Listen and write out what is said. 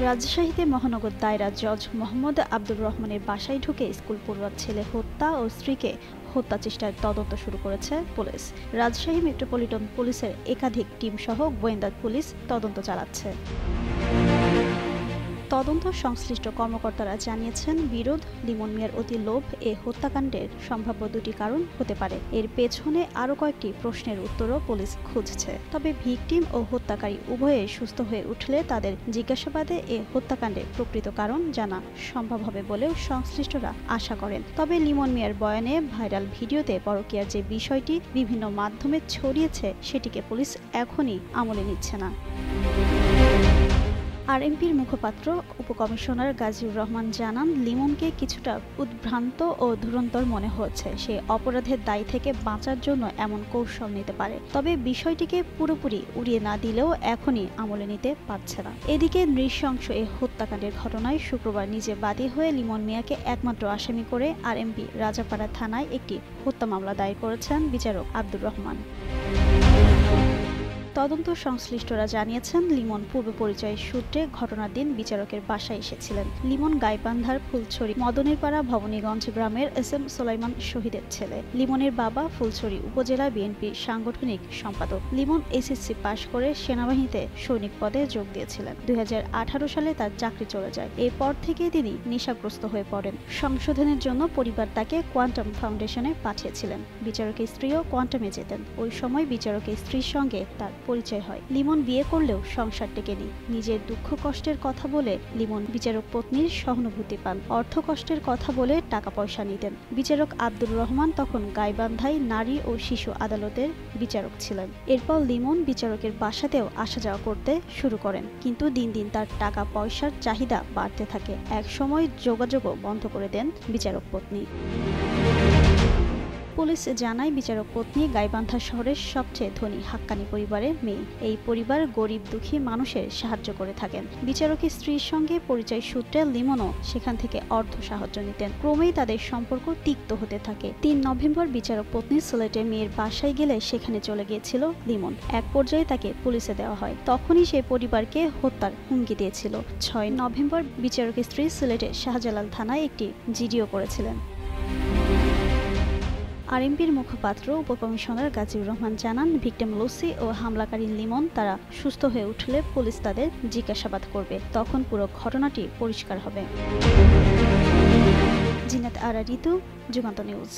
রাজশাহীতে মহানগর দায়রা জজ মোহাম্মদ আব্দুর রহমানের বাসায় ঢুকে স্কুল পড়ুয়ার ছেলে হত্যা ও স্ত্রীকে হত্যা চেষ্টার তদন্ত শুরু করেছে পুলিশ। রাজশাহী মেট্রোপলিটন পুলিশের একাধিক টিম সহ গোয়েন্দা পুলিশ তদন্ত চালাচ্ছে। তদন্ত সংশ্লিষ্ট কর্মকর্তারা জানিয়েছেন, বিরোধ লিমন মিয়ার অতি লোভ এ হত্যাকাণ্ডের সম্ভাব্য দুটি কারণ হতে পারে। এর পেছনে আরও কয়েকটি প্রশ্নের উত্তরও পুলিশ খুঁজছে। তবে ভিকটিম ও হত্যাকারী উভয়ে সুস্থ হয়ে উঠলে তাদের জিজ্ঞাসাবাদে এ হত্যাকাণ্ডের প্রকৃত কারণ জানা সম্ভব হবে বলেও সংশ্লিষ্টরা আশা করেন। তবে লিমন মিয়ার বয়ানে ভাইরাল ভিডিওতে পরকীয়ার যে বিষয়টি বিভিন্ন মাধ্যমে ছড়িয়েছে সেটিকে পুলিশ এখনই আমলে নিচ্ছে না। আরএমপির মুখপাত্র উপকমিশনার গাজীউর রহমান জানান, লিমনকে কিছুটা উদ্ভ্রান্ত ও ধুরন্তর মনে হচ্ছে। সে অপরাধের দায় থেকে বাঁচার জন্য এমন কৌশল নিতে পারে। তবে বিষয়টিকে পুরোপুরি উড়িয়ে না দিলেও এখনই আমলে নিতে পারছে না। এদিকে নৃশংস এ হত্যাকাণ্ডের ঘটনায় শুক্রবার নিজে বাদী হয়ে লিমন মিয়াকে একমাত্র আসামি করে আরএমপি রাজাপাড়া থানায় একটি হত্যা মামলা দায়ের করেছেন বিচারক আব্দুর রহমান। তদন্ত সংশ্লিষ্টরা জানিয়েছেন, লিমন পূর্ব পরিচয় সূত্রে ঘটনার দিন বিচারকের বাসায় এসেছিলেন। লিমন গাইবান্ধার ফুলছড়ি মদনেরপাড়া ভবানীগঞ্জ গ্রামের এসএম সোলাইমান শহীদের ছেলে। লিমনের বাবা ফুলছড়ি উপজেলা বিএনপির সাংগঠনিক সম্পাদক। লিমন এসএসসি পাশ করে সেনাবাহিনীতে সৈনিক পদে যোগ দিয়েছিলেন। 2018 সালে তার চাকরি চলে যায়। এরপর থেকে তিনি নেশাগ্রস্ত হয়ে পড়েন। সংশোধনের জন্য পরিবার তাকে কোয়ান্টাম ফাউন্ডেশনে পাঠিয়েছিলেন। বিচারকের স্ত্রীও কোয়ান্টামে যেতেন। ওই সময় বিচারকের স্ত্রীর সঙ্গে তার পরিচয় হয়। লিমন বিয়ে করলেও সংসার টেকেনি। নিজের দুঃখ কষ্টের কথা বলে লিমন বিচারক পত্নীর সহানুভূতি পান। অর্থ কষ্টের কথা বলে টাকা পয়সা নিতেন। বিচারক আব্দুর রহমান তখন গাইবান্ধায় নারী ও শিশু আদালতের বিচারক ছিলেন। এরপর লিমন বিচারকের বাসাতেও আসা যাওয়া করতে শুরু করেন। কিন্তু দিন দিন তার টাকা পয়সার চাহিদা বাড়তে থাকে। এক সময় যোগাযোগও বন্ধ করে দেন বিচারক পত্নী। পুলিশ জানায়, বিচারক পত্নী গাইবান্ধা শহরের সবচেয়ে ধনী হাক্কানি পরিবারের মেয়ে। এই পরিবার গরিব দুঃখী মানুষের সাহায্য করে থাকেন। বিচারকের স্ত্রীর সঙ্গে পরিচয় সূত্রে লিমনও সেখান থেকে অর্থ সাহায্য নিতেন। ক্রমেই তাদের সম্পর্ক তিক্ত হতে থাকে। 3 নভেম্বর বিচারক পত্নী সিলেটে মেয়ের বাসায় গেলে সেখানে চলে গিয়েছিল লিমন। এক পর্যায়ে তাকে পুলিশে দেওয়া হয়। তখনই সেই পরিবারকে হত্যার হুমকি দিয়েছিল। 6 নভেম্বর বিচারকের স্ত্রী সিলেটে শাহজালাল থানায় একটি জিডিও করেছিলেন। আরএমপির মুখপাত্র উপকমিশনার গাজীউর রহমান জানান, ভিকটিম লুসি ও হামলাকারী লিমন তারা সুস্থ হয়ে উঠলে পুলিশ তাদের জিজ্ঞাসাবাদ করবে। তখন পুরো ঘটনাটি পরিষ্কার হবে। জিনাত আরা ঋতু, যুগান্তর নিউজ।